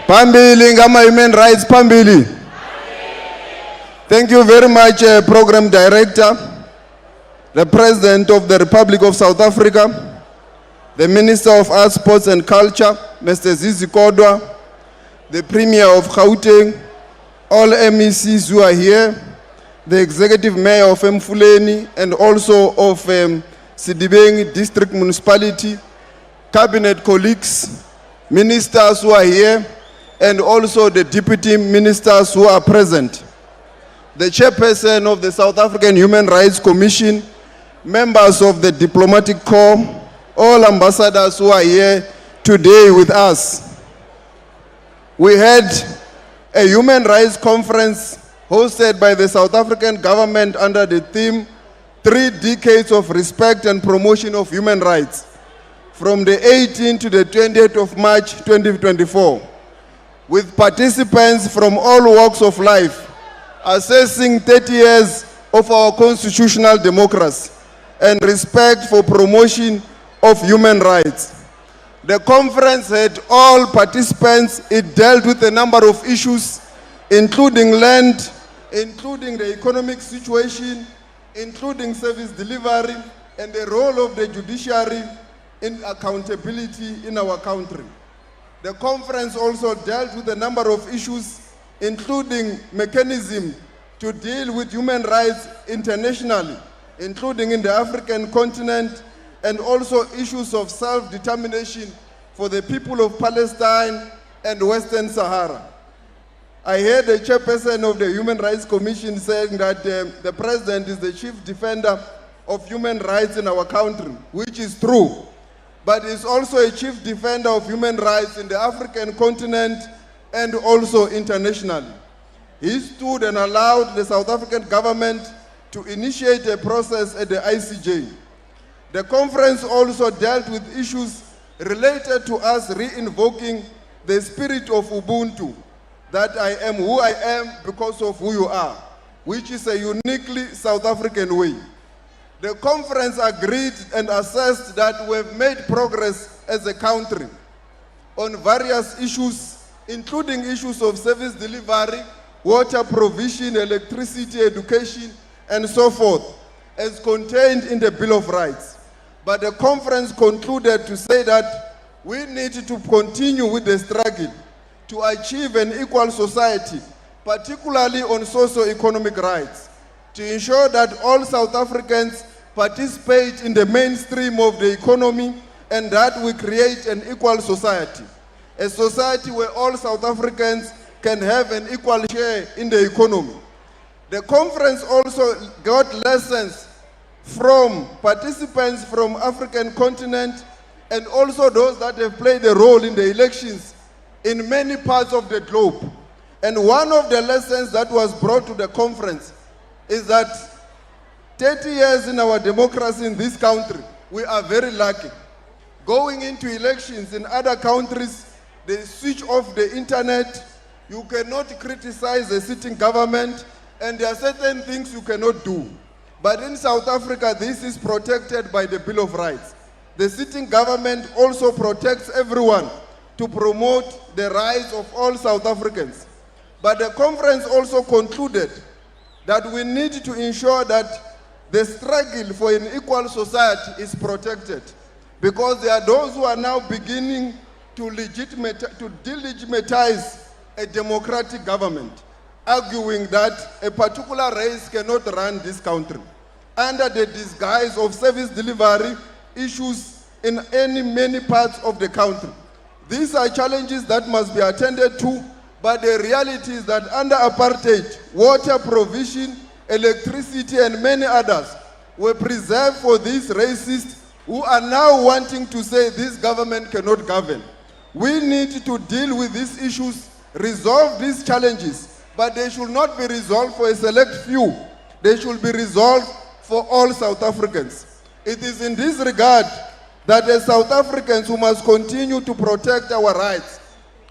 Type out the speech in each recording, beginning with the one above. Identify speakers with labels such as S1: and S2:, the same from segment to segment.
S1: Phambili ngama human rights phambili. Thank you very much, Program Director, the President of the Republic of South Africa, the Minister of Arts, Sports and Culture, Mr. Zizi Kodwa, the Premier of Gauteng, all MECs who are here, the Executive Mayor of Mfuleni and also of Sidibeng District Municipality, Cabinet colleagues, ministers who are here, and also the Deputy Ministers who are present. The Chairperson of the South African Human Rights Commission, members of the Diplomatic Corps, all ambassadors who are here today with us. We had a human rights conference hosted by the South African government under the theme 3 Decades of Respect and Promotion of Human Rights from the 18th to the 20th of March 2024, with participants from all walks of life assessing 30 years of our constitutional democracy and respect for promotion of human rights. The conference had all participants. It dealt with a number of issues, including land, including the economic situation, including service delivery, and the role of the judiciary in accountability in our country. The conference also dealt with a number of issues, including mechanism to deal with human rights internationally, including in the African continent, and also issues of self-determination for the people of Palestine and Western Sahara. I heard the chairperson of the Human Rights Commission saying that the president is the chief defender of human rights in our country, which is true, but is also a chief defender of human rights in the African continent and also internationally. He stood and allowed the South African government to initiate a process at the ICJ. The conference also dealt with issues related to us re-invoking the spirit of Ubuntu, that I am who I am because of who you are, which is a uniquely South African way. The conference agreed and assessed that we have made progress as a country on various issues, including issues of service delivery, water provision, electricity, education, and so forth, as contained in the Bill of Rights. But the conference concluded to say that we need to continue with the struggle to achieve an equal society, particularly on socio-economic rights, to ensure that all South Africans participate in the mainstream of the economy and that we create an equal society, a society where all South Africans can have an equal share in the economy. The conference also got lessons from participants from African continent and also those that have played a role in the elections in many parts of the globe. And one of the lessons that was brought to the conference is that 30 years in our democracy in this country, we are very lucky. Going into elections in other countries, they switch off the internet. You cannot criticize the sitting government, and there are certain things you cannot do. But in South Africa, this is protected by the Bill of Rights. The sitting government also protects everyone to promote the rights of all South Africans. But the conference also concluded that we need to ensure that the struggle for an equal society is protected, because there are those who are now beginning to delegitimize a democratic government, arguing that a particular race cannot run this country under the disguise of service delivery issues in many parts of the country. These are challenges that must be attended to, but the reality is that under apartheid, water provision, electricity, and many others were preserved for these racists who are now wanting to say this government cannot govern. We need to deal with these issues, resolve these challenges, but they should not be resolved for a select few. They should be resolved for all South Africans. It is in this regard that as South Africans who must continue to protect our rights.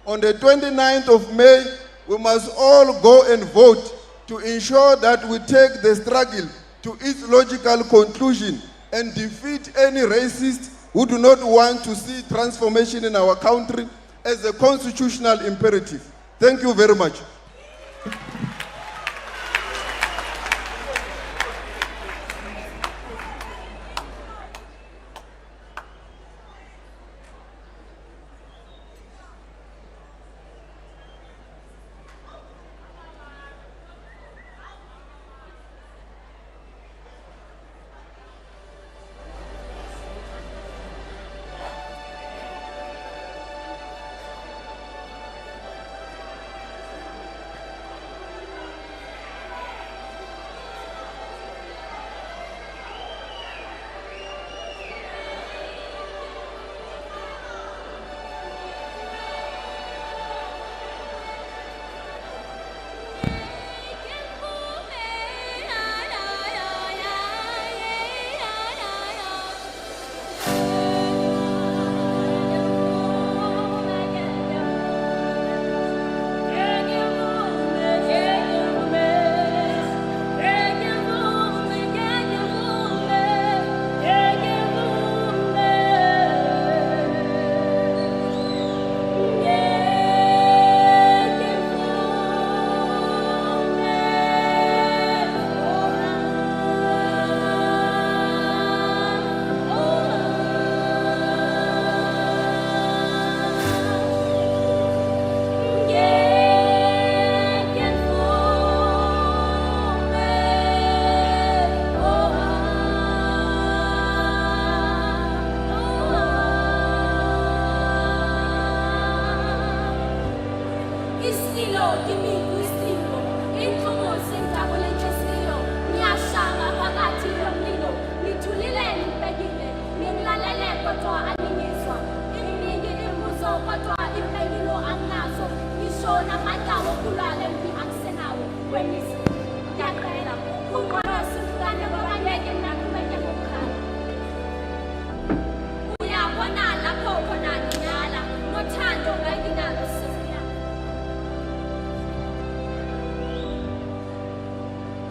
S1: On the 29th of May, we must all go and vote to ensure that we take the struggle to its logical conclusion and defeat any racists who do not want to see transformation in our country, as a constitutional imperative. Thank you very much.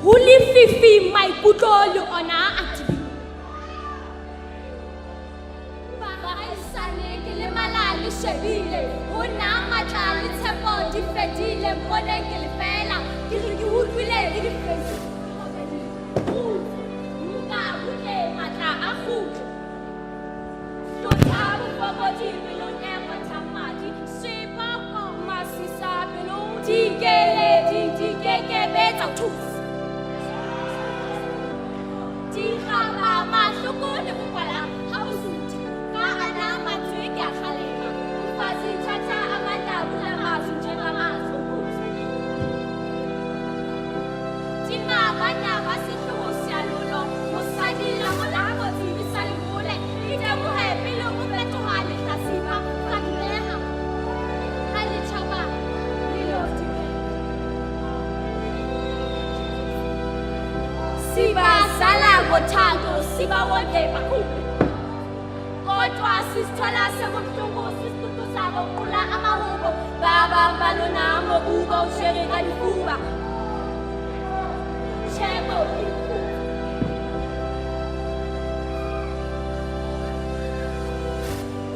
S2: Huli fifi maikutlo le ona atibi. Bahaisane ke le malali shebile, ho na matla le tshepo di fedile mone ke le fela, ke re ke utlwile ke di fedile. Nka bule matla a kgutlo. Tothabu bobodi belong e mathamadi, shipa ko masisa belong dikele dikeke betsa thusa. Mahloko le bokwala ha o suthi ka ana matswe ke a khalema mfazi thatha amanda bula mazwi njengamazwi tima bana ba sehloho sialolo mosadi la molamo tsebisa le mole ite mo happy le mo fetoha le hlasipa ka nneha ha le tshaba le loti siba sala bothando siba wonke bakhulu kodwa sisithola sebuhlungu sisitutusa ngokuqula amahubo babamba nonamo kuba ushere kalifuba chebo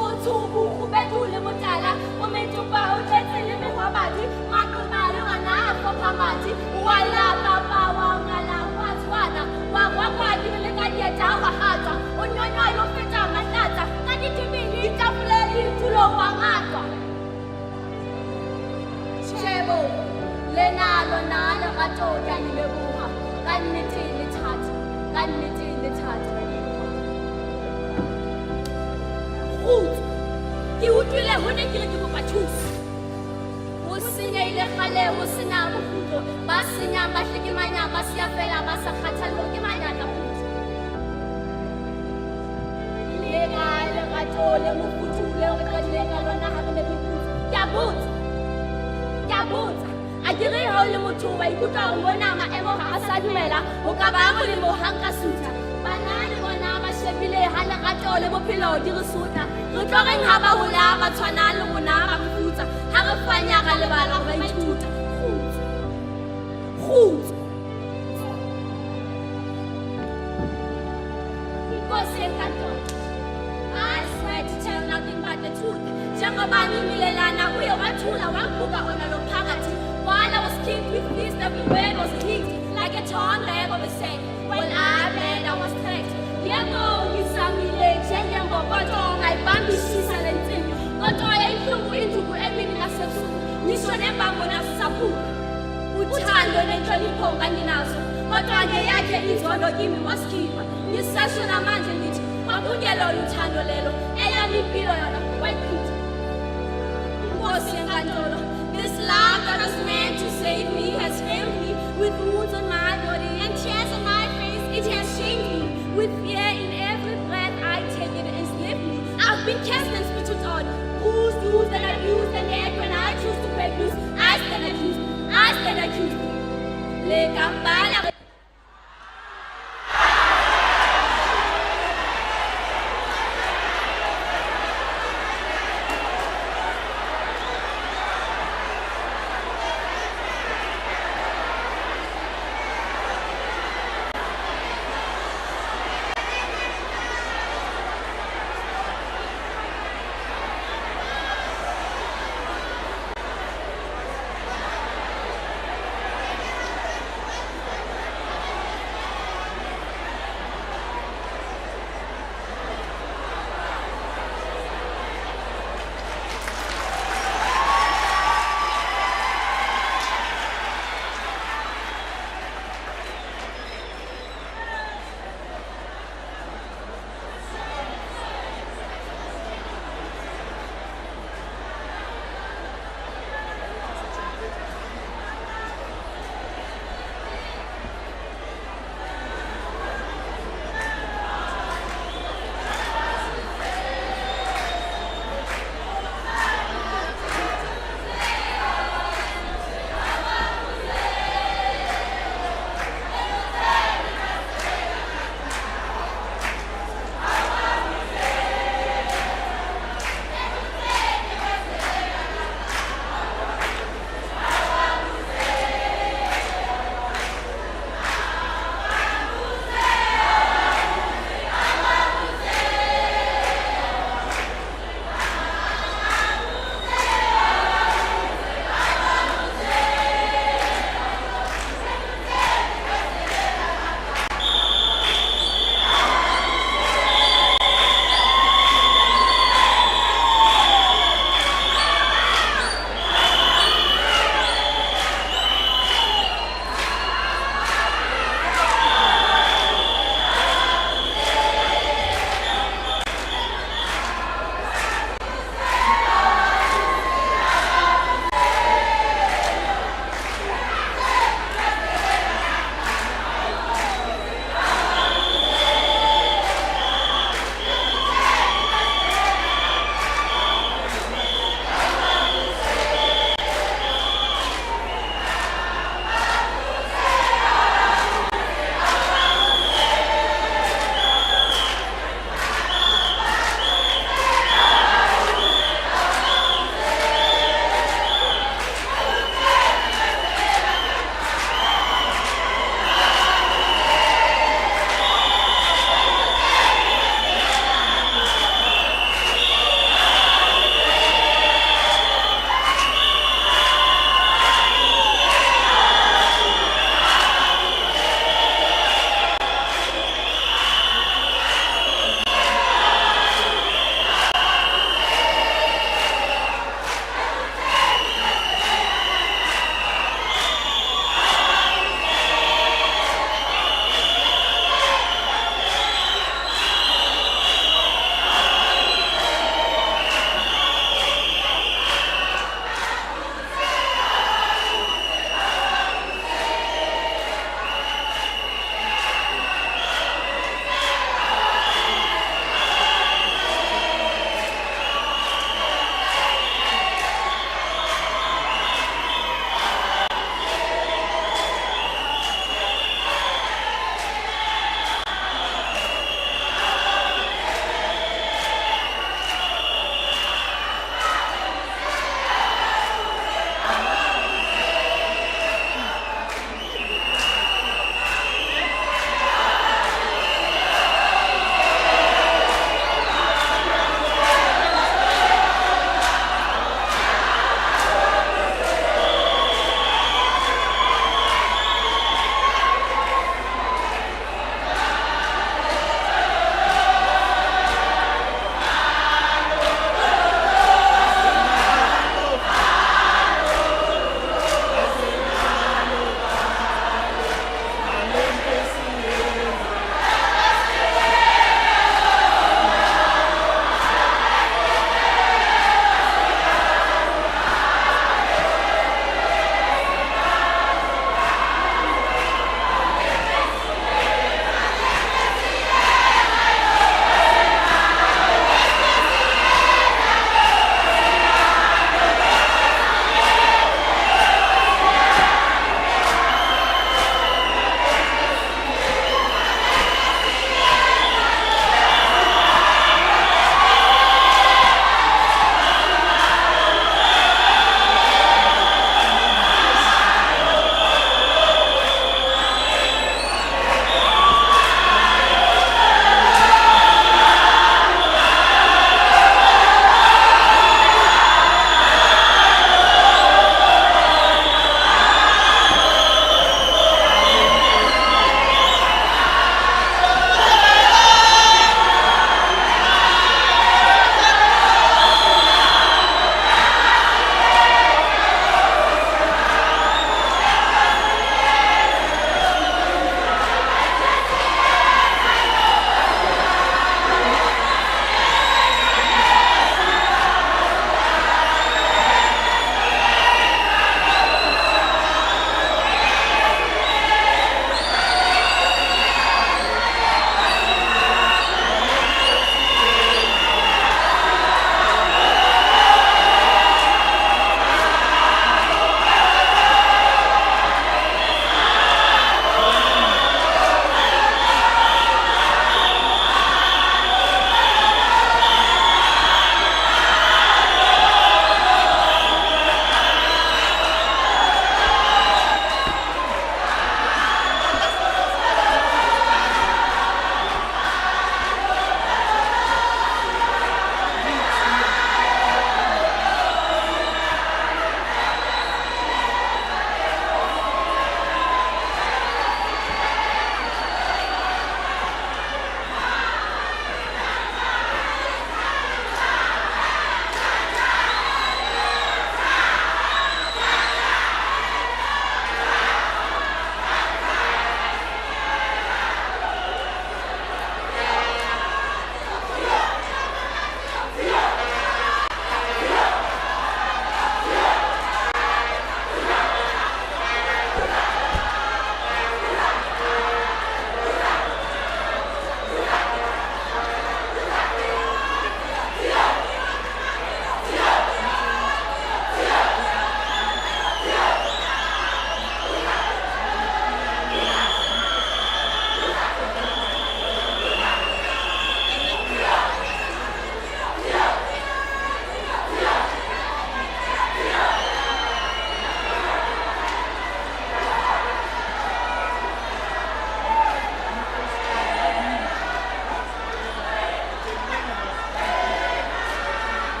S2: Uthubu ubethule motala umentu ba uthethele mehwabadi makumalo ana afophamati wala baba wangala watswana wakwadi le ka dieta wa hatwa onyonyo yo feta matata ka ditibili itafuleli tulo wangatwa chebo lenalo nalo katoya ni lebuha kannete le thatha Ke utlwile ho ne ke re ke kopa thuso. Ho senyehile kgale ho sena bokgutlo ba senyang ba hlekemanya ba sia fela ba sa kgathallo ke manyaka putso. Le ka le gato le mokutule re qadile ka lona ha re ne re putso. Ke a botsa a ke re ha o le motho wa ikutlwa ho bona maemo ha a sa dumela ho ka ba molemo ha nka sutha. Bana le bona ba shebile ha le gato le bophelo di re sotla. Re tlo reng ha ba hola ba tshwana le rona ba mfutsa ha re fanya ka lebala ba ithuta khutso Inkosi enkantolo I swear prepared to tell nothing but the truth. Njengoba ngimilelana uye wathula wabuka ona lo phakathi. While I was kicked with this, every word was kicked like a torn leg of a sack. While I bled, I was tracked. Yebo ngisamile njengembokodo ngayibambisisa le nsimbi. Kodwa yayinhlungu induku emini nasebusuku. Ngisho nembambo nasisaphuka. Uthando nenhlonipho nganginazo. Kodwa ngeyakhe izondo kimi wasikhipha. Ngisasho namanje ngithi makungelona uthando lelo. Eyami impilo yona wayichitha. Inkosi yenkantolo. This love that was meant to save me has failed me. With wounds on my body and tears on my face, it has shamed me. With fear in every breath I take, it enslaved me. I've been cast and spittled on, bruised, used and abused, and yet when I choose to break loose, I stand accused. I stand accused. Le Kampala.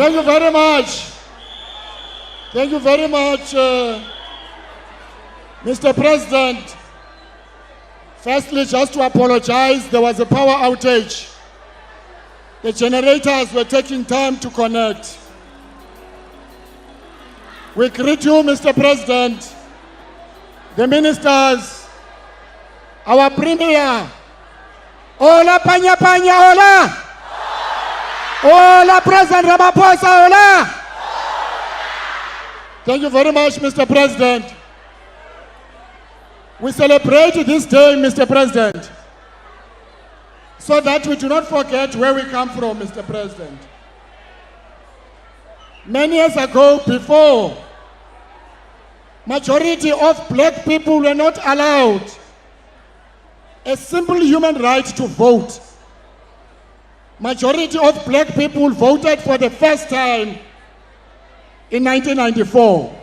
S3: Thank you very much. Thank you very much, Mr. President. Firstly, just to apologize, there was a power outage. The generators were taking time to connect. We greet you, Mr. President, the ministers, our premier. Hola, Panya Panya, hola! Hola, President Ramaphosa, hola! Thank you very much, Mr. President. We celebrate this day, Mr. President, so that we do not forget where we come from, Mr. President. Many years ago, before, majority of black people were not allowed a simple human right to vote. Majority of black people voted for the first time in 1994.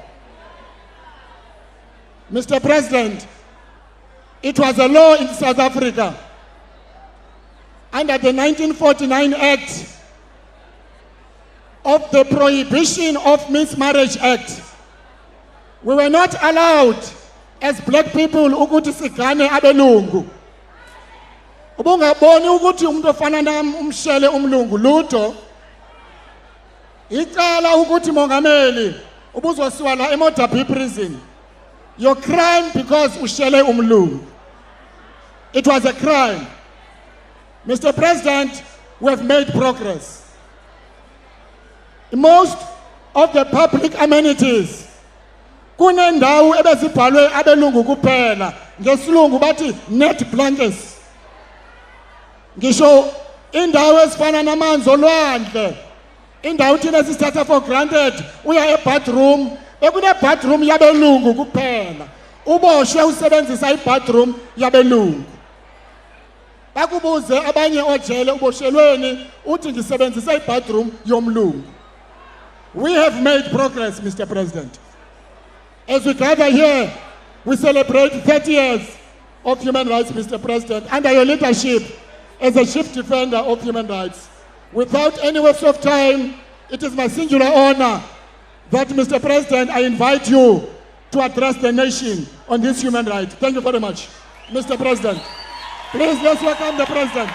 S3: Mr. President, it was a law in South Africa under the 1949 Act of the Prohibition of Mismarriage Act. We were not allowed as black people ukuthi sigane abelungu. Ubungaboni ukuthi umuntu ofana nami umshele umlungu lutho. Icala ukuthi mongameli ubuzosiwa la eModabi prison. Your crime because ushele umlungu. It was a crime. Mr. President, we have made progress. Most of the public amenities kunendawo ebezibhalwe abelungu kuphela ngesilungu bathi net blankets. Ngisho indawo ezifana namanzi olwandle, indawo thina sisithatha for granted, uya ebathroom ekune bathroom yabelungu kuphela, uboshwe usebenzisa ibathroom yabelungu. Bakubuze abanye ojele uboshelweni uthi ngisebenzisa ibathroom yomlungu. We have made progress, Mr. President. As we gather here, we celebrate 30 years of human rights, Mr. President, under your leadership as a chief defender of human rights. Without any waste of time, it is my singular honor that, Mr. President, I invite you to address the nation on this human right. Thank you very much, Mr. President. Please, let's welcome the President.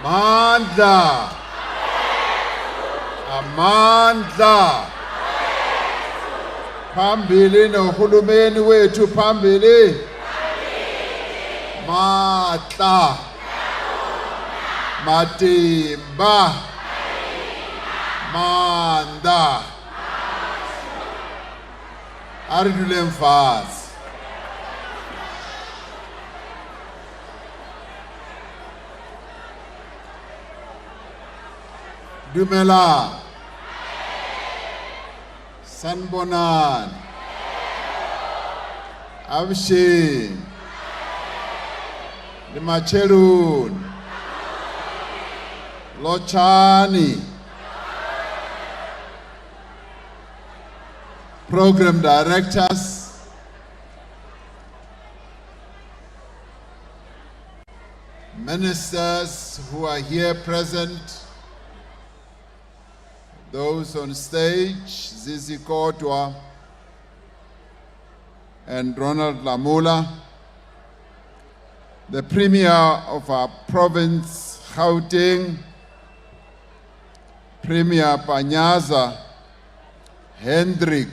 S4: Amandla. Amandla. Phambili nohulumeni wethu phambili. Matla. Matimba. Manda. Aridule mfazi. Dumela. Sanbonan. Abshin. Limacherun. Lochani. Program directors. Ministers who are here present. Those on stage, Zizi Kotwa and Ronald Lamula, the Premier of our province, Gauteng, Premier Panyaza, Hendrik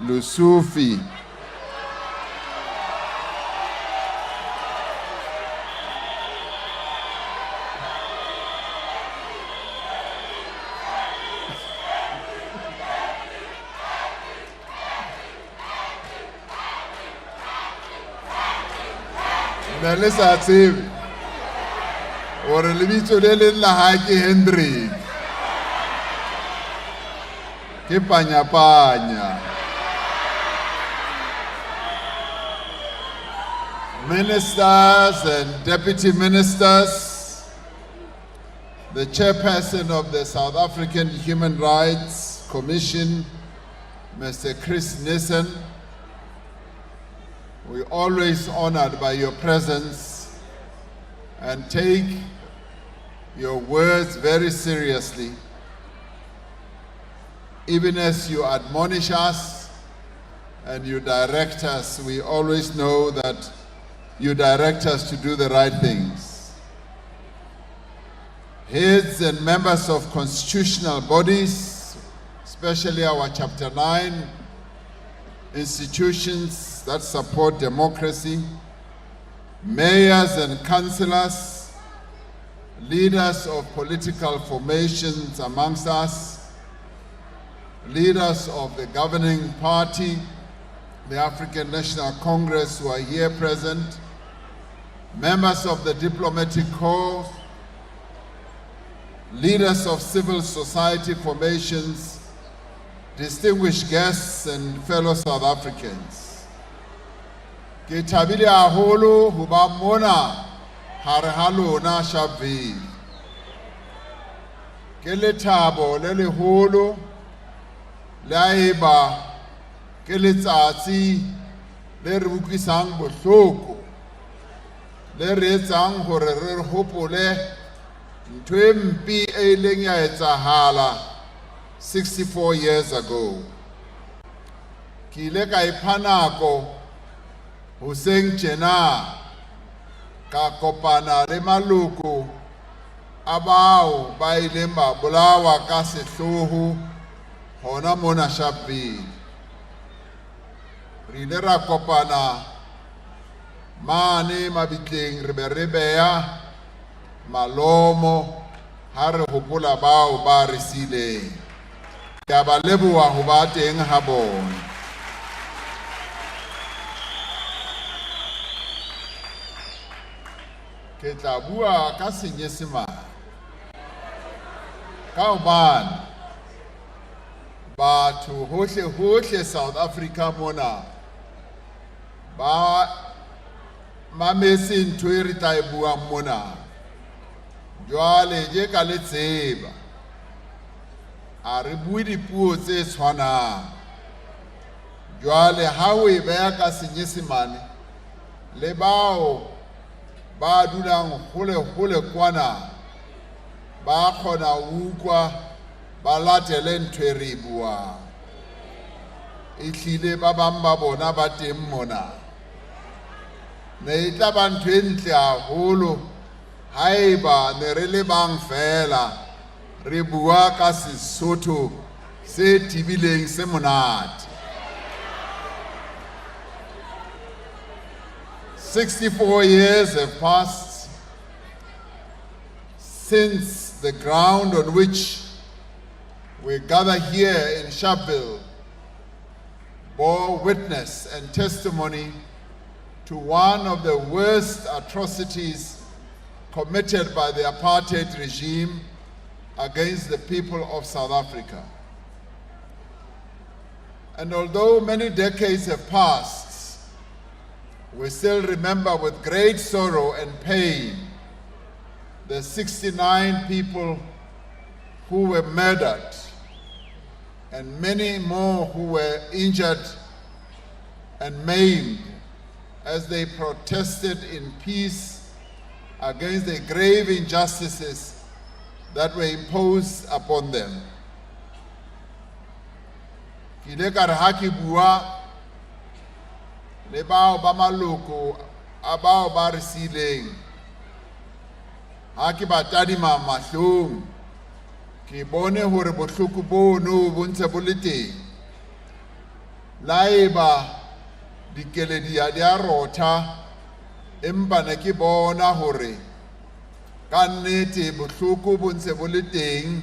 S4: Lusufi, Melissa Tsivi, or lebitso le le la ha ke Hendrik ke panya ministers and deputy ministers, the chairperson of the South African Human Rights Commission, Mr. Chris Nissen, we're always honored by your presence and take your words very seriously. Even as you admonish us and you direct us, we always know that you direct us to do the right things. Heads and members of constitutional bodies, especially our Chapter 9 institutions that support democracy, mayors and councillors, leaders of political formations amongst us, leaders of the governing party, the African National Congress who are here present, members of the diplomatic corps, leaders of civil society formations, distinguished guests and fellow South Africans. Ke thabile haholo ho ba mona hare ha lona Sharpeville. Ke lethabo le leholo le haeba ke letsatsi le re utlwisang bohloko le re etsang hore re hopole ntho e mpe e ileng ya etsahala 64 years ago. Ki ile ka ipha nako hoseng tjena ka kopana le maloko a bao ba ileng ba bolawa ka sehloho hona mona Sharpeville. Re ile ra kopana mane mabitleng re be re beya malomo ha re hopola bao ba re sileng. Ke a ba leboha ho ba teng ha bona. Ke tla bua ka Senyesemane ka hobane batho hohle South Africa mona ba mametse ntho e re tla e buang mona. Jwale je ka le tseba a re bue dipuo tse tshwanang. Jwale ha o e beya ka Senyesemane le bao ba dulang hole kwana ba khona utlwa ba latele ntho e re buang. E hlile ba bang ba bona ba teng mona. Ne e tla ba ntho e ntle haholo haeba ne re le bang fela re bua ka Sesotho se tibileng se monate. 64 years have passed since the ground on which we gather here in Sharpeville bore witness and testimony to one of the worst atrocities committed by the apartheid regime against the people of South Africa. And although many decades have passed, we still remember with great sorrow and pain the 69 people who were murdered and many more who were injured and maimed as they protested in peace against the grave injustices that were imposed upon them. Ki ile ka re ha ke bua le bao ba maloko a bao ba re sileng, ha ke ba tadima mahlong ke bone hore bohloko bono bo ntse bo le teng. Laeba dikeledi di a rotha empa ne ke bona hore ka nnete bohloko bo ntse bo le teng.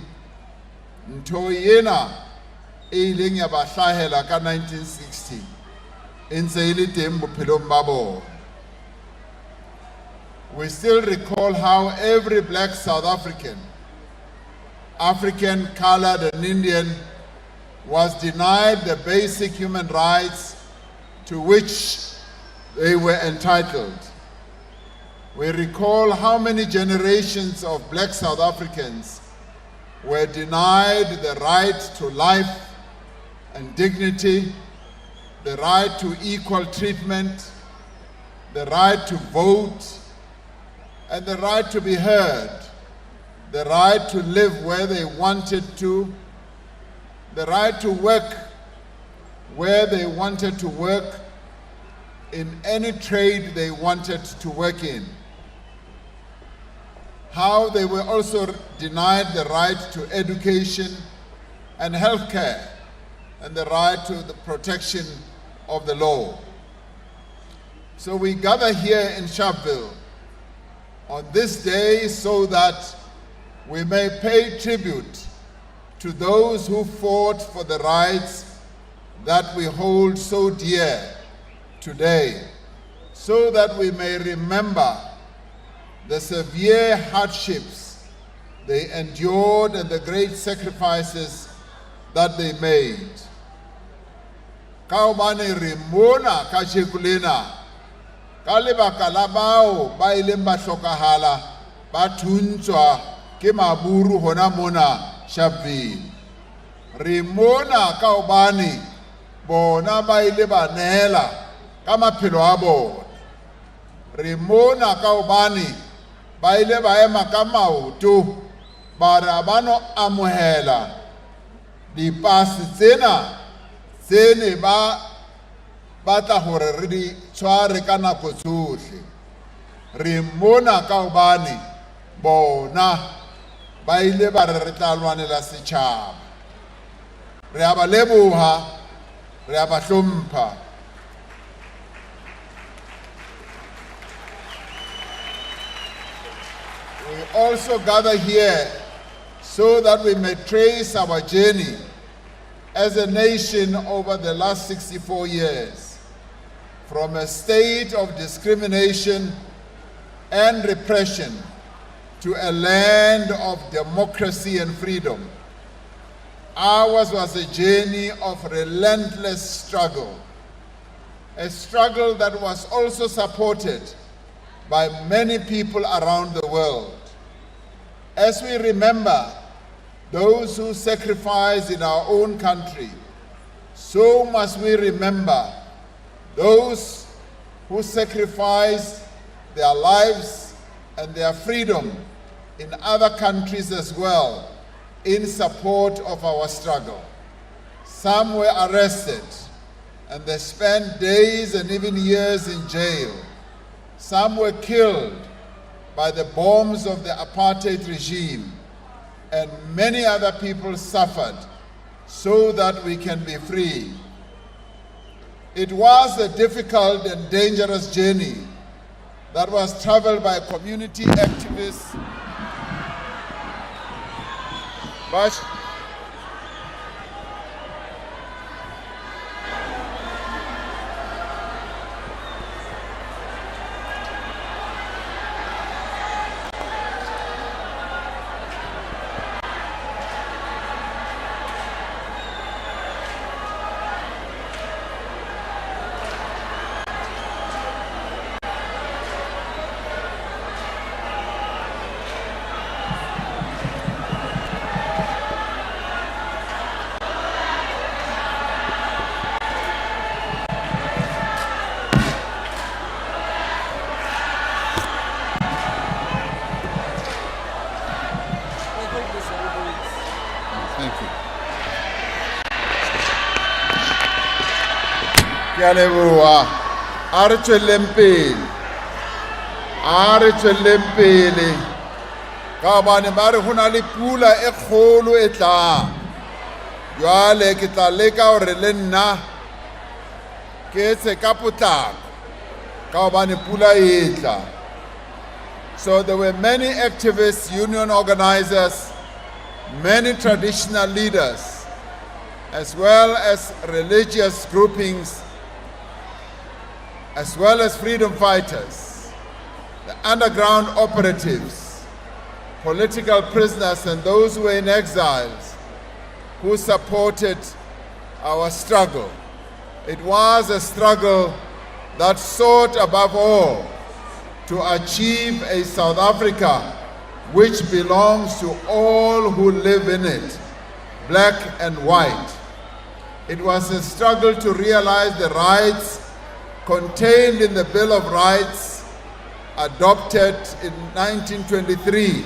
S4: Ntho ena e ileng ya ba hlahela ka 1960 e ntse e le teng bophelong ba bona. We still recall how every black South African, African, colored and Indian was denied the basic human rights to which they were entitled. we recall how many generations of black South Africans were denied the right to life and dignity, the right to equal treatment, the right to vote, and the right to be heard, the right to live where they wanted to, the right to work where they wanted to work, in any trade they wanted to work in. How they were also denied the right to education and health care and the right to the protection of the law. So we gather here in Sharpeville on this day so that we may pay tribute to those who fought for the rights that we hold so dear today, so that we may remember the severe hardships they endured and the great sacrifices that they made. Ka hobane re mona kajeko lena ka lebaka la bao ba ileng ba hlokahala ba thuntswa ke maburu hona mona Sharpeville. Re mona ka hobane bona ba ile ba nehela ka maphelo a bona. Re mona ka hobane ba ile ba ema ka maoto ba re ba no amohela dipase tsena tse ne ba batla hore re di tshware ka nako tsohle. Re mona ka hobane bona ba ile ba re tla lwanela setjhaba. Re a ba leboha, re a ba hlompha. We also gather here so that we may trace our journey as a nation over the last 64 years, from a state of discrimination and repression to a land of democracy and freedom. Ours was a journey of relentless struggle, a struggle that was also supported by many people around the world. As we remember those who sacrificed in our own country, so must we remember those who sacrificed their lives and their freedom in other countries as well in support of our struggle. Some were arrested and they spent days and even years in jail. Some were killed by the bombs of the apartheid regime, and many other people suffered so that we can be free. It was a difficult and dangerous journey that was traveled by community activists, ke a leboha. A re tswelleng pele, a re tswelleng pele, ka hobane ba re ho na le pula e kgolo e tlang. Jwale ke tla leka hore le nna ke etse ka potlako ka hobane pula e tla. So there were many activists, union organizers, many traditional leaders, as well as religious groupings, as well as freedom fighters, the underground operatives, political prisoners, and those who were in exiles who supported our struggle. It was a struggle that sought above all to achieve a South Africa which belongs to all who live in it, black and white. It was a struggle to realize the rights contained in the Bill of Rights adopted in 1923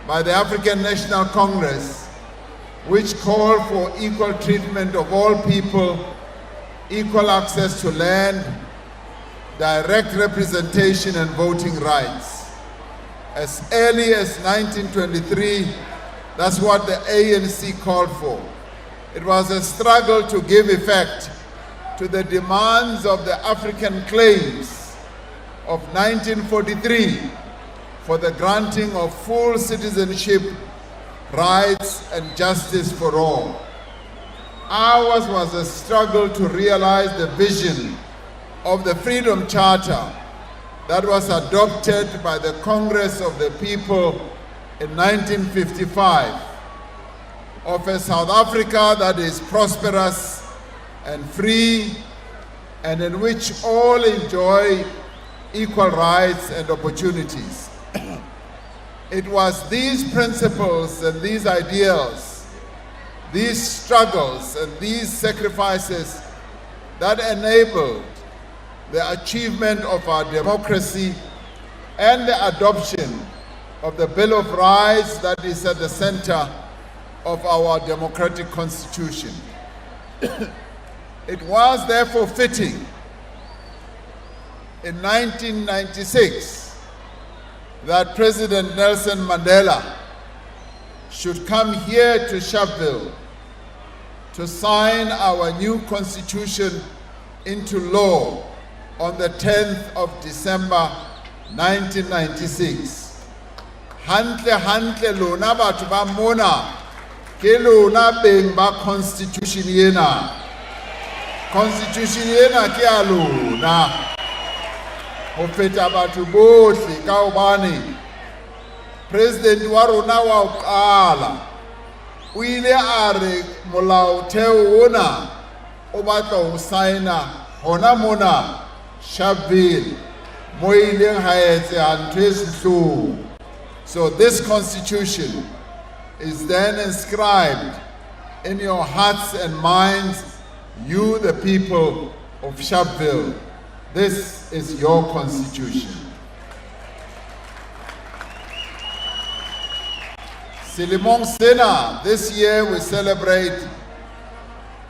S4: by the African National Congress, which called for equal treatment of all people, equal access to land, direct representation and voting rights. As early as 1923, that's what the ANC called for. It was a struggle to give effect to the demands of the African claims of 1943 for the granting of full citizenship, rights and justice for all. Ours was a struggle to realize the vision of the Freedom Charter that was adopted by the Congress of the People in 1955, of a South Africa that is prosperous and free and in which all enjoy equal rights and opportunities. It was these principles and these ideals, these struggles and these sacrifices that enabled the achievement of our democracy and the adoption of the Bill of Rights that is at the center of our democratic constitution. It was therefore fitting in 1996 that President Nelson Mandela should come here to Sharpeville to sign our new constitution into law on the 10th of December 1996. Hantle lona batho ba mona ke lona beng ba constitution yena. Constitution yena ke a lona. Ho feta batho bohle ka hobane President wa rona wa o qala o ile a re molaotheo ona o batla ho signa hona mona Sharpeville mo ileng ha etseha ntho e sehlooho. So this constitution is then inscribed in your hearts and minds, you the people of Sharpeville. This is your constitution. Selemong sena, this year we celebrate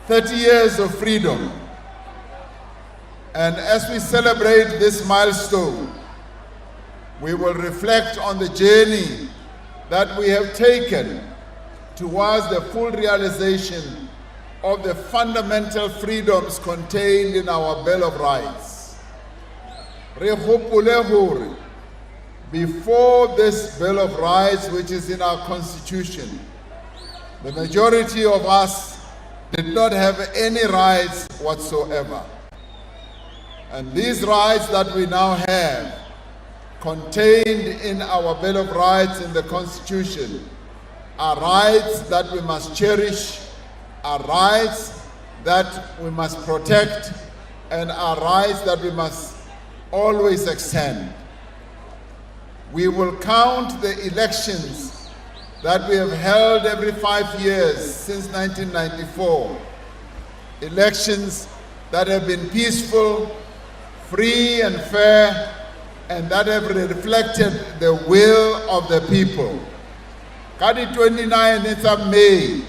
S4: 30 years of freedom. And as we celebrate this milestone, we will reflect on the journey that we have taken towards the full realization of the fundamental freedoms contained in our Bill of Rights. Re hopole hore, before this Bill of Rights, which is in our Constitution, the majority of us did not have any rights whatsoever. And these rights that we now have, contained in our Bill of Rights in the Constitution, are rights that we must cherish, are rights that we must protect, and are rights that we must always extend. We will count the elections that we have held every 5 years since 1994. Elections that have been peaceful, free and fair, and that have reflected the will of the people. Ka di 29 tsa May,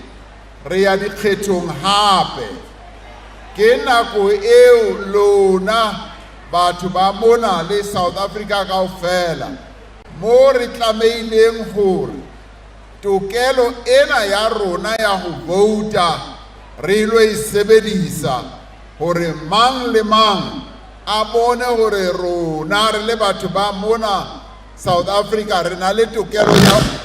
S4: re ya dikgethong hape. Ke nako eo lona batho ba mona le South Africa kaofela mo re tlameileng hore tokelo ena ya rona ya ho vouta re lo e sebedisa hore mang le mang a bone hore rona re le batho ba mona South Africa re na le tokelo ya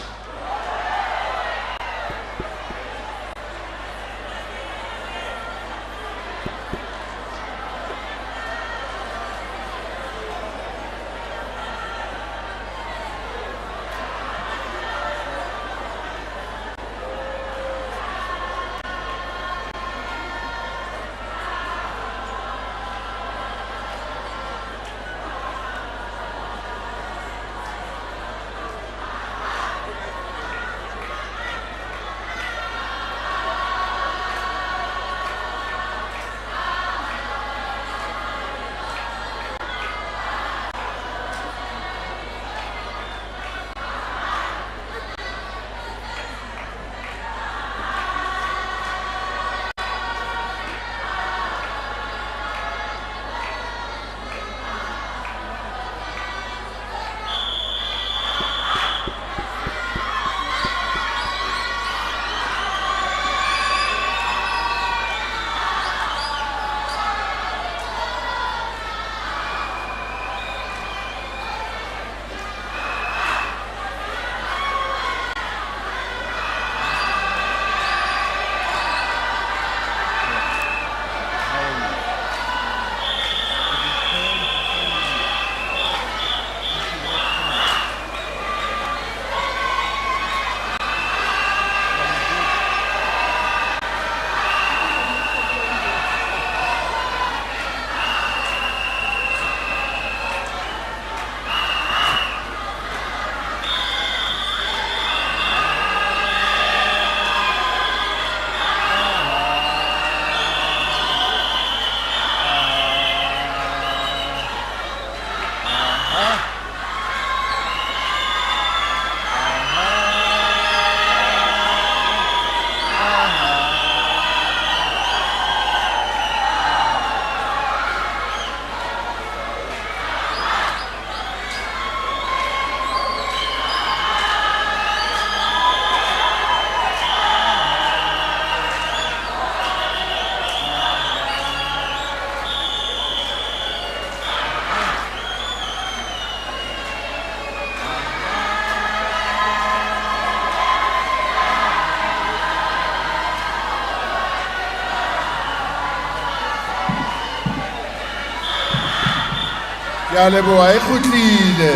S4: Ke a leboha e kgutlile.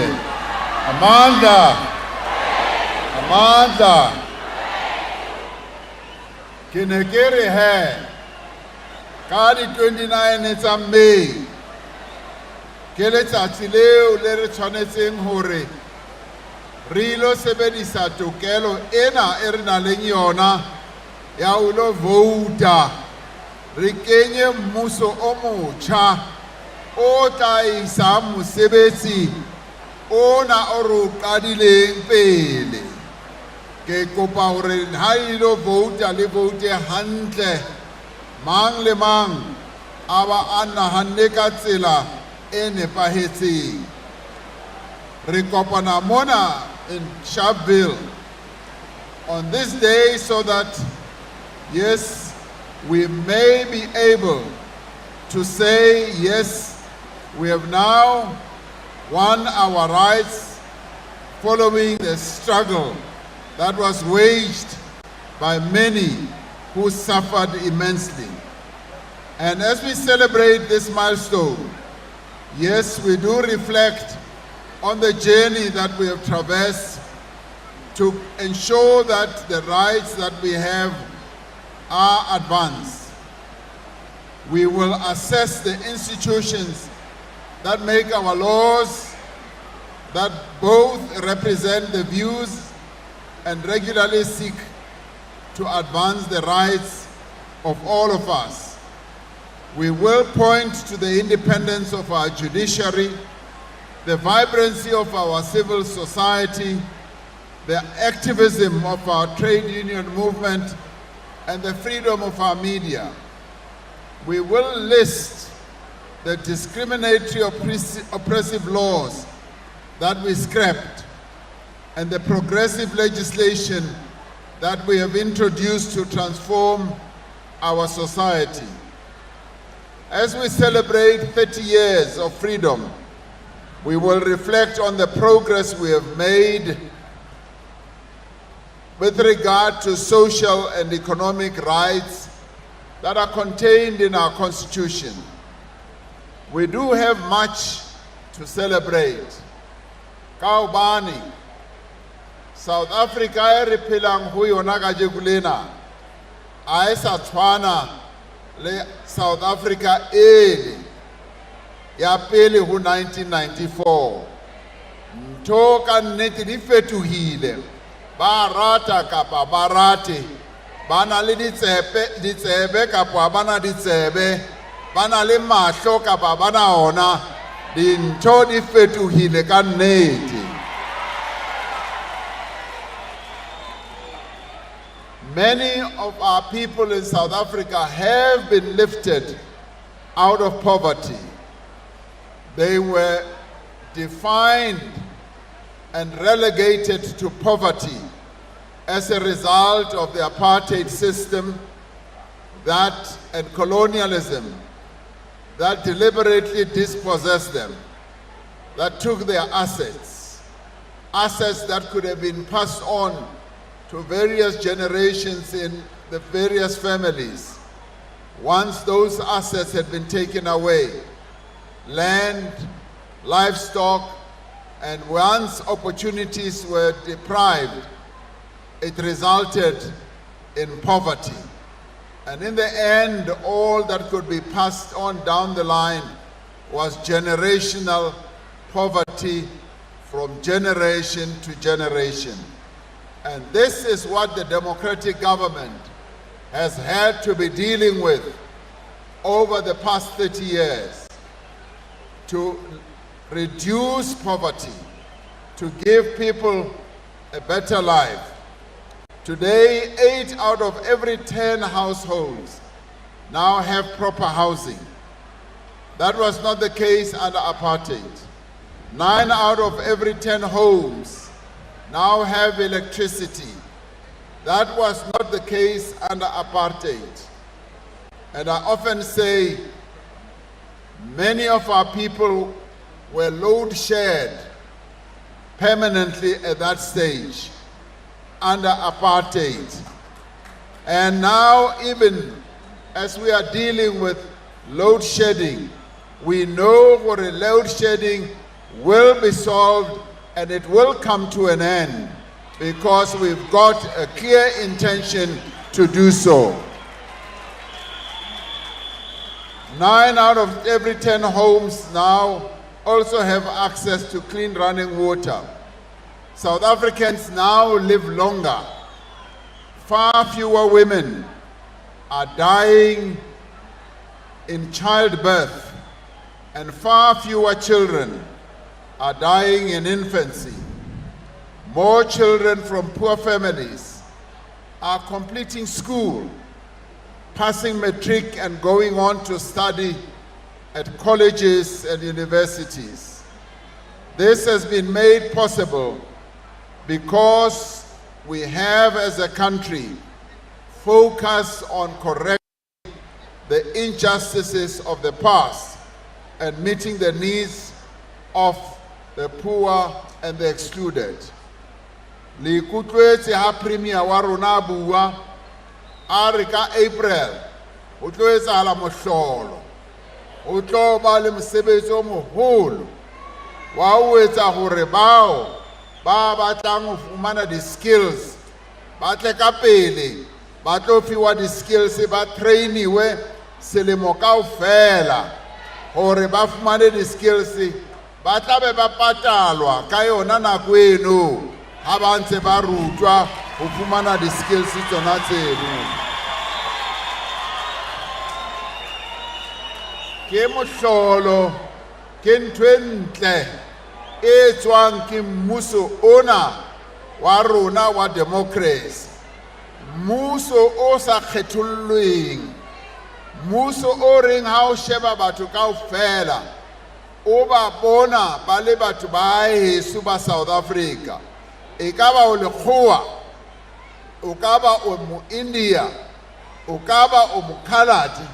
S4: Amandla. Amandla. Ke ne ke re he ka di 29 tsa May ke letsatsi leo le re tshwanetseng hore re ilo sebedisa tokelo ena e re nang le yona ya ho lo vouta re kenye mmuso o motjha o tla isa mosebetsi ona o re o qadileng pele. Ke kopa hore ha ilo vouta le vote hantle, mang le mang a ba a nahanne ka tsela e nepahetseng. Re kopana mona in Sharpeville on this day so that, yes, we may be able to say, yes, we have now won our rights following the struggle that was waged by many who suffered immensely. And as we celebrate this milestone, yes, we do reflect on the journey that we have traversed to ensure that the rights that we have are advanced. We will assess the institutions that make our laws, that both represent the views and regularly seek to advance the rights of all of us. We will point to the independence of our judiciary, the vibrancy of our civil society, the activism of our trade union movement, and the freedom of our media. We will list the discriminatory oppressive laws that we scrapped and the progressive legislation that we have introduced to transform our society. As we celebrate 30 years of freedom, we will reflect on the progress we have made with regard to social and economic rights that are contained in our Constitution. We do have much to celebrate. Kaubani, South Africa e re phelang ho yona kajeko lena a e sa tshwana le South Africa ele ya pele ho 1994. Ntho ka nnete di fetohile, ba rata kapa ba rate, ba na le ditsebe kapa ba na ditsebe, ba na le mahlo kapa ba na ona, dintho di fetohile ka nnete. Many of our people in South Africa have been lifted out of poverty. They were defined and relegated to poverty as a result of the apartheid system and colonialism that deliberately dispossessed them, that took their assets that could have been passed on to various generations in the various families. Once those assets had been taken away, land, livestock, and once opportunities were deprived, it resulted in poverty. And in the end, all that could be passed on down the line was generational poverty from generation to generation. And this is what the democratic government has had to be dealing with over the past 30 years to reduce poverty, to give people a better life. Today, 8 out of every 10 households now have proper housing. That was not the case under apartheid. 9 out of every 10 homes now have electricity. That was not the case under apartheid. And I often say, many of our people were load shared permanently at that stage under apartheid. And now, even as we are dealing with load shedding, we know what a load shedding will be solved and it will come to an end because we've got a clear intention to do so. 9 out of every 10 homes now also have access to clean running water. South Africans now live longer. Far fewer women are dying in childbirth, and far fewer children are dying in infancy. More children from poor families are completing school, passing matric and going on to study at colleges and universities. This has been made possible because we have as a country focused on correcting the injustices of the past and meeting the needs of the poor and the excluded. Le ikutlwetse ha premier wa rona bua a re ka April o tlo etsahala mohlolo o tlo ba le mosebetsi o moholo wa ho etsa hore bao ba batlang ho fumana di-skills ba tle ka pele ba tlo fiwa di-skills ba trainiwe selemo kaofela hore ba fumane di-skills ba tla be ba patalwa ka yona nako eno ha ba ntse ba rutwa ho fumana di-skills tsona tseno. Ke mohlolo ke ntho e ntle e tswang ke mmuso ona wa rona wa democracy, mmuso o sa kgethollweng, mmuso o reng ha o sheba batho kaofela o ba bona ba le batho ba heso ba South Africa. E ka ba o lekgowa, o ka ba o mo-India, o ka ba o mo-Khaladi,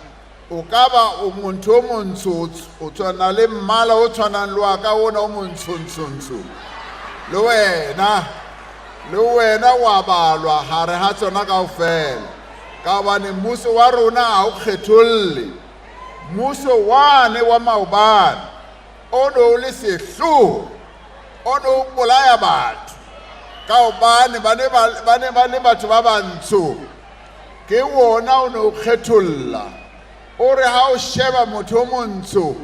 S4: o ka ba o motho o montsho o tshwana le mmala o tshwanang le wa ka ona o montshontsho le wena wa balwa hare ha tsona kaofela ka hobane mmuso wa rona ha o kgetholle. Mmuso wane wa maobane o no le sehloho o no bolaya batho ka hobane ba ne ba le batho ba bantsho ke wona o no kgetholla. O re ha o sheba motho o montsho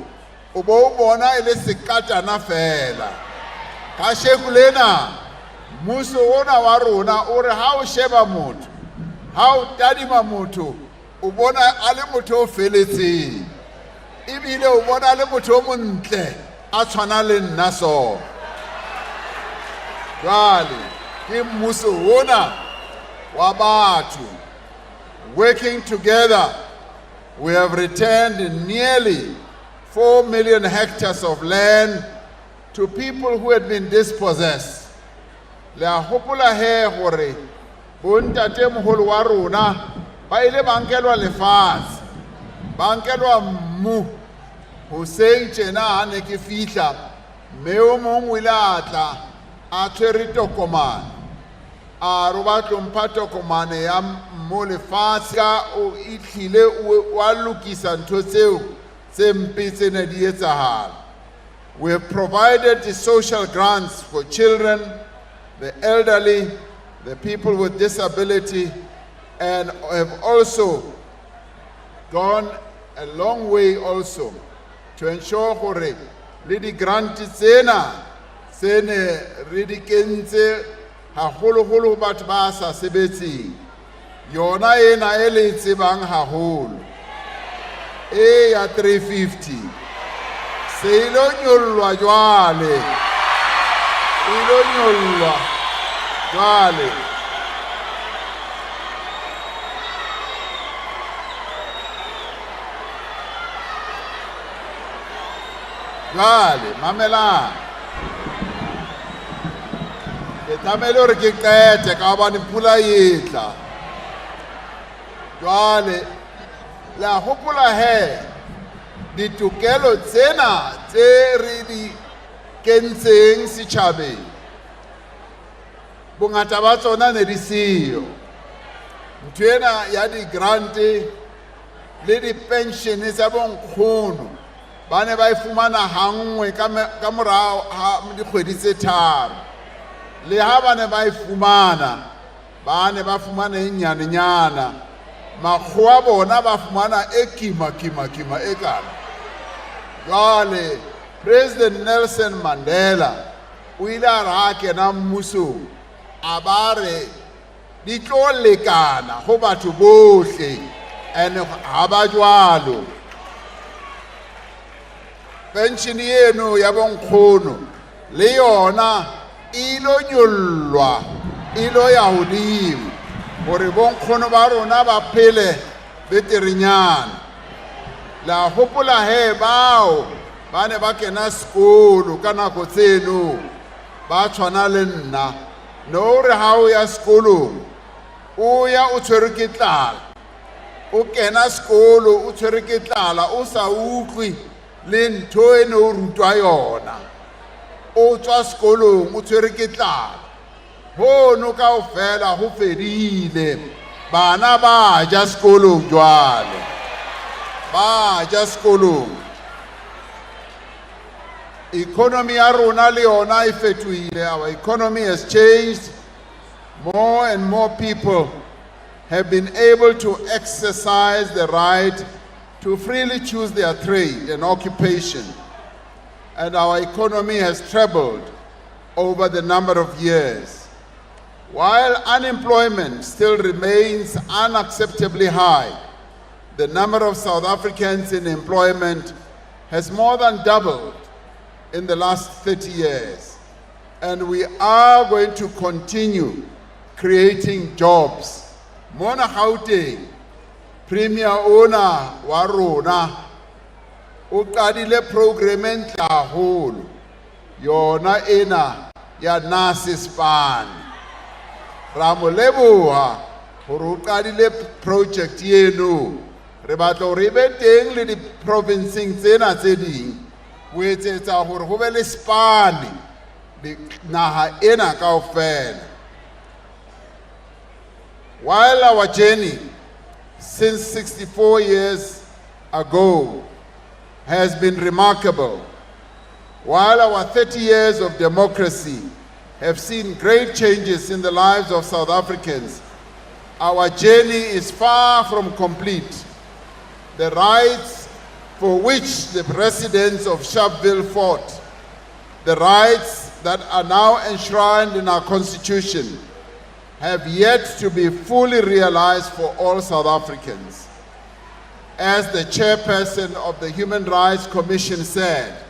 S4: o bo bona e le sekatana fela. Ka sheku lena mmuso ona wa rona o re ha o sheba motho, ha o tadima motho o bona a le motho o feletseng ebile o bona le motho o montle a tshwana le nna so. Jwale ke mmuso ona wa batho. Working together, we have returned nearly 4 million hectares of land to people who had been dispossessed. Le a hopola he hore bontate moholo wa rona ba ile ba nkelwa lefatshe, ba nkelwa mmu. Hoseng tjena ha ne ke fihla mme o mong o ile a tla a tshwere tokomane a re ba tlo mpha tokomane ya mmu lefatshe ka o itlhile wa lokisa ntho tseo tse mpe tse ne di etsahala. We have provided the social grants for children, the elderly, the people with disability, and have also gone a long way also to ensure hore le di grant tsena tsene re di kentse haholo batho ba sa sebetseng yona ena e le tsebang haholo e ya 350 se ilo nyollwa jwale mamela ke tlamehile hore ke qete ka hobane pula e tla. Jwale la hopola he ditokelo tsena tse re di kentseng setjhabeng bongata ba tsona ne di siyo. Ntho ena ya di grant le di pension tsa bonkgono ba ne ba e fumana hangwe ka morao ha dikgwedi tse tharo. Le ha ba ne ba e fumana ba fumana e nyanenyana, makgowa bona ba fumana e kima e kana. Jwale President Nelson Mandela o ile a re ha kena mmusong a ba re di tlo lekana go batho bohle, and ha ba jwalo. Pension eno ya bonkgono le yona ilo nyollwa, ilo ya hodimo gore bonkgono ba rona ba phele beterinyana. La hopola he bao ba ne ba kena sekolo ka nako tseno ba tshwana le nna, no re ha o ya sekolong o ya o tshwere ke tlala, o kena sekolo o tshwere ke tlala, o sa utlwi le ntho e ne o rutwa yona, o tswa sekolong o tshwere ke tlala. Hono kaofela ho fedile, bana ba ja sekolong jwale, ba ja sekolong. Economy ya rona le yona e fetohile. Our economy has changed. More and more people have been able to exercise the right to freely choose their trade and occupation. And our economy has trebled over the number of years. While unemployment still remains unacceptably high, the number of South Africans in employment has more than doubled in the last 30 years. And we are going to continue creating jobs. Mona Gauteng, Premier Ona wa rona o qadile program e ntle haholo yona ena ya nurses ban. Ra mo leboha hore o qadile project eno. Re batla hore e be teng le di-provinceng tsena tse ding ho etsetsa hore ho be le spane naha ena kaofela. While our journey since 64 years ago has been remarkable, while our 30 years of democracy have seen great changes in the lives of South Africans, our journey is far from complete. The rights for which the residents of Sharpeville fought, the rights that are now enshrined in our Constitution, have yet to be fully realized for all South Africans. As the chairperson of the Human Rights Commission said,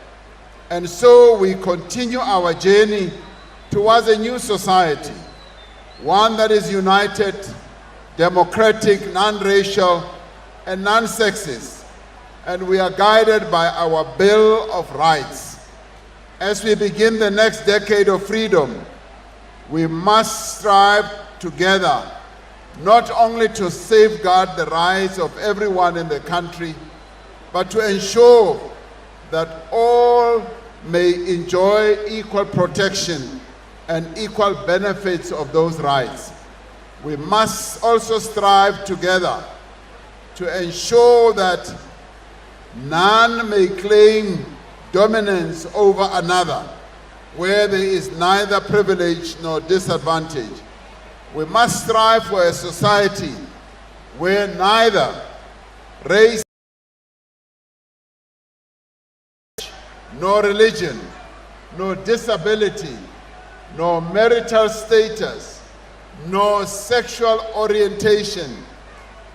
S4: and so we continue our journey towards a new society, one that is united, democratic, non-racial, and non-sexist, and we are guided by our Bill of Rights. As we begin the next decade of freedom, we must strive together not only to safeguard the rights of everyone in the country, but to ensure that all may enjoy equal protection and equal benefits of those rights. We must also strive together to ensure that none may claim dominance over another where there is neither privilege nor disadvantage. We must strive for a society where neither race nor religion, nor disability, nor marital status, nor sexual orientation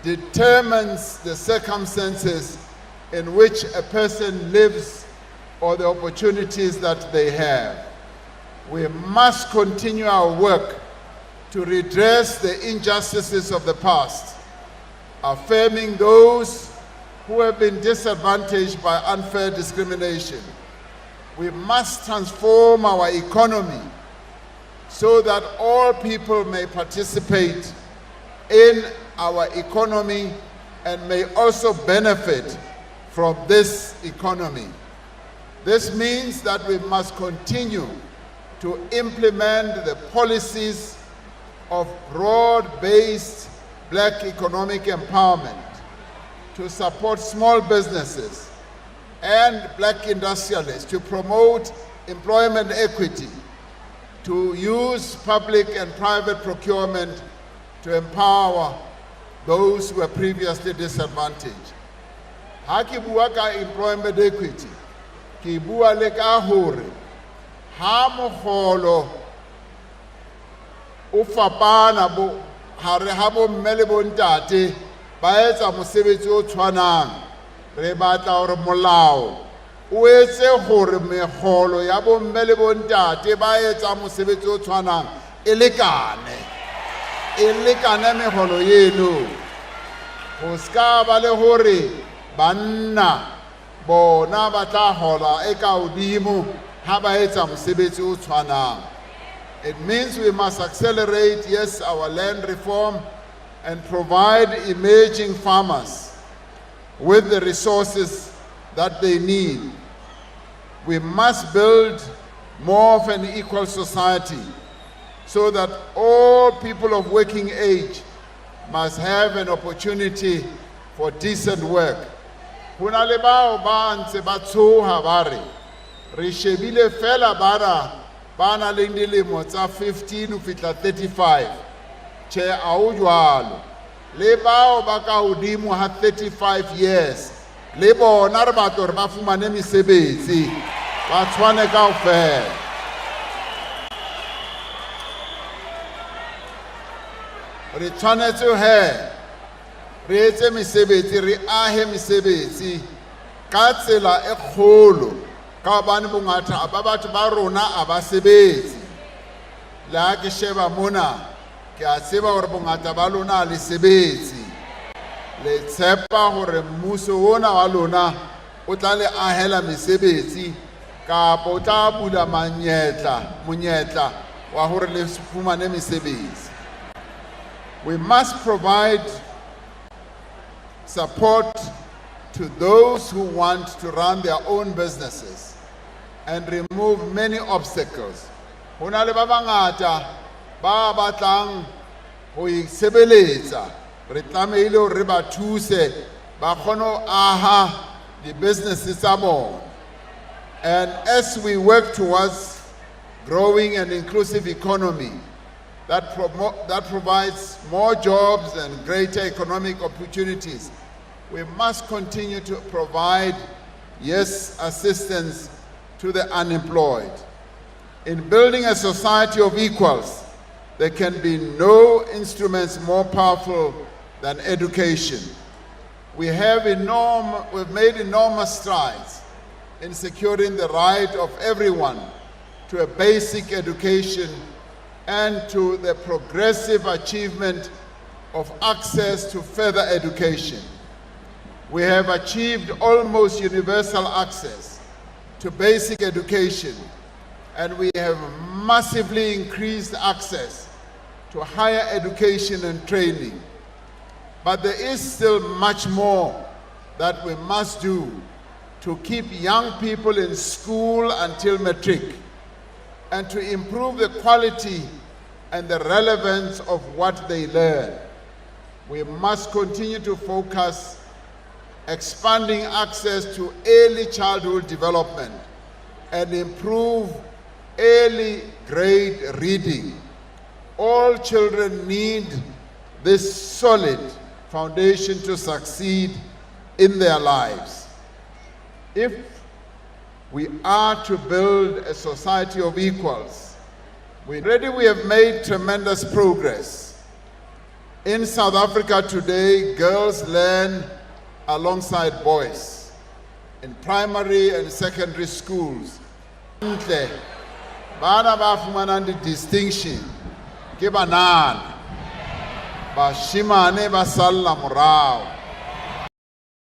S4: determines the circumstances in which a person lives or the opportunities that they have. We must continue our work to redress the injustices of the past, affirming those who have been disadvantaged by unfair discrimination. We must transform our economy so that all people may participate in our economy and may also benefit from this economy. This means that we must continue to implement the policies of broad-based black economic empowerment to support small businesses and black industrialists to promote employment equity, to use public and private procurement to empower those who were previously disadvantaged. Ha ke bua ka employment equity, ke bua le ka hore ha mogolo o fapana bo hare ha bo mme le bo ntate ba etsa mosebetsi o tshwanang, re batla hore molao o etse gore megolo ya bo mme le bo ntate ba etsa mosebetsi o tshwanang e lekane megolo eno, go ska ba le gore banna bona ba tla hola e ka hodimo ha ba etsa mosebetsi o tshwanang. It means we must accelerate, yes, our land reform and provide emerging farmers with the resources that they need. We must build more of an equal society so that all people of working age must have an opportunity for decent work. Hona le bao ba ntse ba tshoha ba re re shebile fela bara ba na le dilemo tsa 15 ho fihla 35. Che a o jwalo le bao ba ka hodimo ha 35 years le bona re batlo re ba fumane mesebetsi ba tshwane kaofela. Re tshwanetse re etse mesebetsi, re ahe mesebetsi ka tsela e kgolo ka bane bongata ba batho ba rona a ba sebetsi. Le ha ke sheba mona ke a tseba gore bongata ba lona le sebetsi, le tshepa gore mmuso ona wa lona o tla le ahela mesebetsi kapa o tla bula monyetla wa gore le fumane mesebetsi. We must provide support to those who want to run their own businesses and remove many obstacles. Hona le ba bangata ba batlang ho isebeletsa, re tlamehile hore re ba thuse ba kgone ho aha the businesses tsa bona. And as we work towards growing an inclusive economy that provides more jobs and greater economic opportunities, we must continue to provide, yes, assistance to the unemployed. In building a society of equals, there can be no instruments more powerful than education. We've made enormous strides in securing the right of everyone to a basic education and to the progressive achievement of access to further education. We have achieved almost universal access to basic education, and we have massively increased access to higher education and training. But there is still much more that we must do to keep young people in school until matric, and to improve the quality and the relevance of what they learn. We must continue to focus expanding access to early childhood development and improve early grade reading. All children need this solid foundation to succeed in their lives. If we are to build a society of equals, we have made tremendous progress. In South Africa today, girls learn alongside boys in primary and secondary schools. Bana ba fumana distinction ke banana bashimane ba salla morao.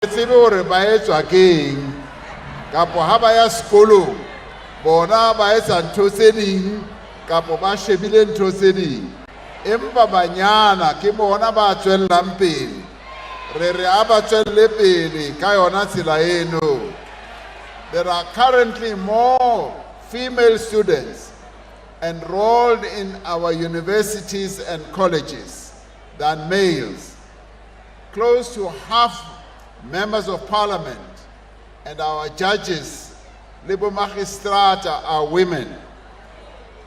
S4: Tsebe hore ba etswa keng kapo ha ba ya sekolong bona ba etsa ntho tse ding kapo ba shebile ntho tse ding, empa banyana ke bona ba tswellang pele. Re re a ba tswelle pele ka yona tsela eno. There are currently more female students enrolled in our universities and colleges than males. Close to half members of parliament and our judges, Libo Magistrata, are women.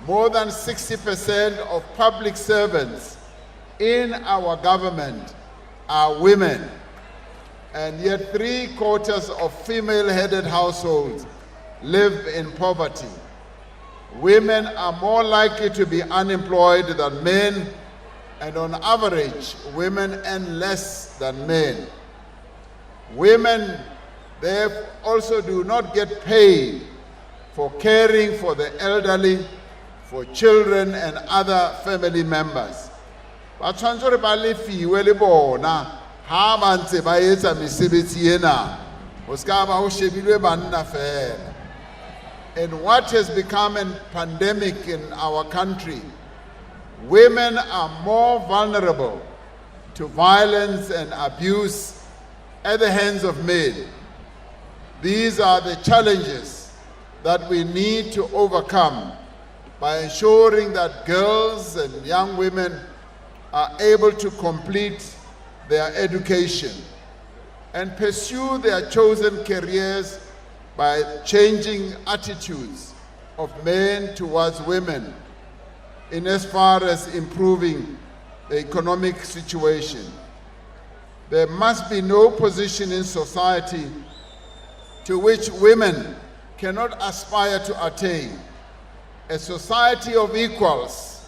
S4: More than 60% of public servants in our government are women. And yet 3/4 of female-headed households live in poverty. Women are more likely to be unemployed than men, and on average, women earn less than men. Women, they also do not get paid for caring for the elderly, for children and other family members. Ba tshwanetse hore ba lefiwe le bona ha ba ntse ba etsa mesebetsi ena, ho ska ba ho shebilwe banna fela. And what has become a pandemic in our country, women are more vulnerable to violence and abuse at the hands of men. These are the challenges that we need to overcome by ensuring that girls and young women are able to complete their education and pursue their chosen careers by changing attitudes of men towards women in as far as improving the economic situation. There must be no position in society to which women cannot aspire to attain. A society of equals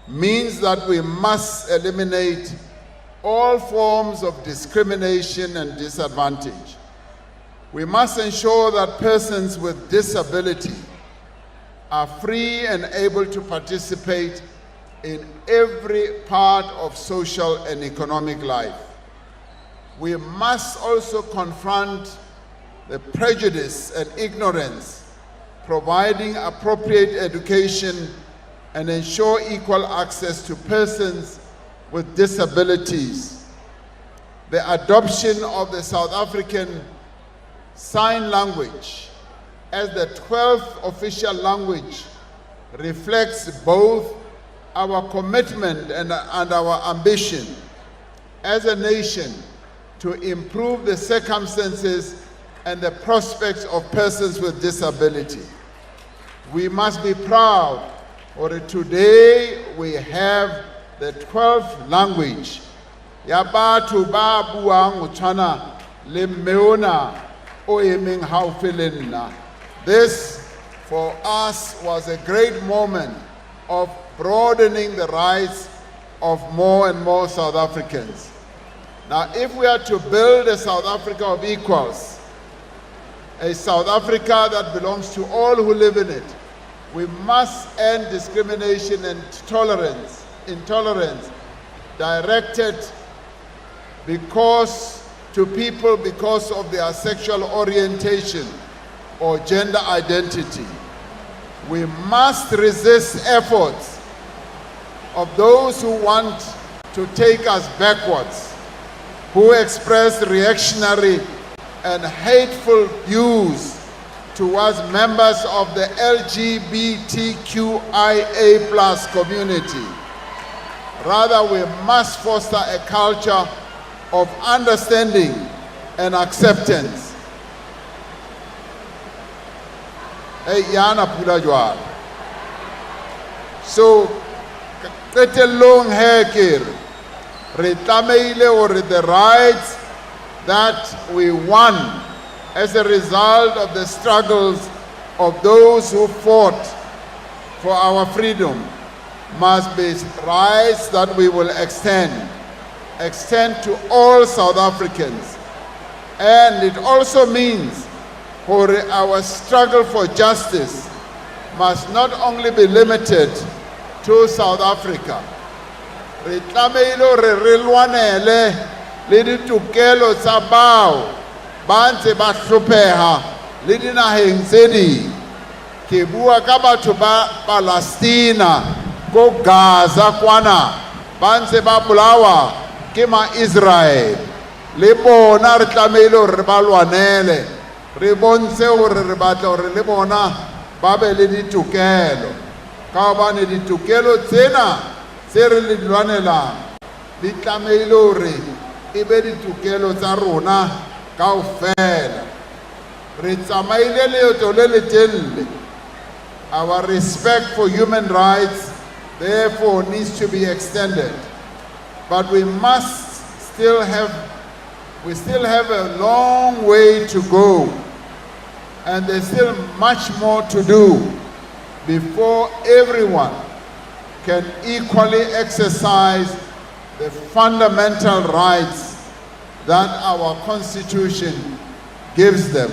S4: means that we must eliminate all forms of discrimination and disadvantage. We must ensure that persons with disability are free and able to participate in every part of social and economic life. We must also confront the prejudice and ignorance, providing appropriate education and ensure equal access to persons with disabilities. The adoption of the South African Sign Language as the 12th official language reflects both our commitment and our ambition as a nation to improve the circumstances and the prospects of persons with disability. We must be proud, for today we have the 12th language. Ya batho ba buang ho tshwana le meona o emeng haufi le nna. This, for us, was a great moment of broadening the rights of more and more South Africans. Now, if we are to build a South Africa of equals, a South Africa that belongs to all who live in it, we must end discrimination and intolerance directed to people because of their sexual orientation or gender identity. We must resist efforts of those who want to take us backwards, who express reactionary and hateful views towards members of the LGBTQIA+ community. Rather, we must foster a culture of understanding and acceptance. So, qetellong heke re tlameile hore the rights that we won as a result of the struggles of those who fought for our freedom must be rights that we will extend to all South Africans. And it also means for our struggle for justice must not only be limited to South Africa. Re tlameile re lwanele le ditokelo tsa bao ba ntse ba hlopheha le dinaheng tse ding. Ke bua ka batho ba Palestina ko Gaza kwana ba ntse ba bolawa ke ma-Israel. Le bona re tlameile hore re ba lwanele, re bontshe hore re batla hore le bona ba be le ditokelo, ka hobane ditokelo tsena tse re le lwanelang di tlameile hore e be ditokelo tsa rona kaofela. re tsamaile leeto le letelele. Our respect for human rights therefore needs to be extended. But we still have a long way to go, and there's still much more to do before everyone can equally exercise the fundamental rights that our Constitution gives them.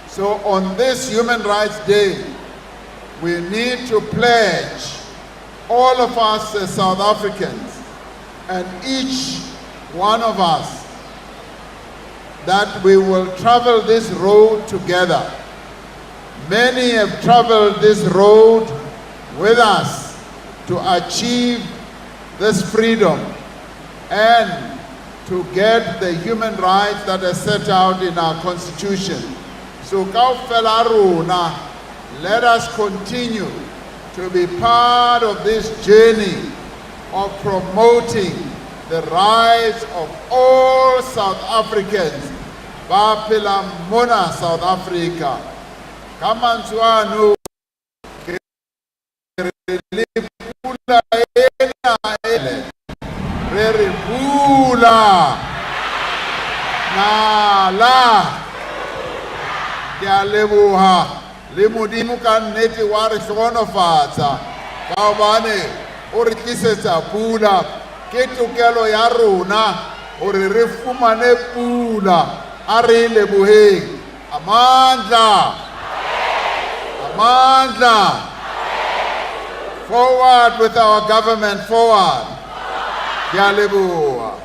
S4: So on this Human Rights Day, we need to pledge, all of us as South Africans, and each one of us, that we will travel this road together. Many have traveled this road with us to achieve this freedom and to get the human rights that are set out in our Constitution. So kaofela rona, let us continue to be part of this journey of promoting the rights of all South Africans ba phela mona South Africa. Kamantswano re pula nala ke a leboha le modimo ka nnete wa re hlohonofatsa ka hobane o re tlisetsa pula. Ke tokelo ya rona hore re fumane pula. A re leboheng. Amandla, amandla. Forward with our government, forward. Ke a leboha.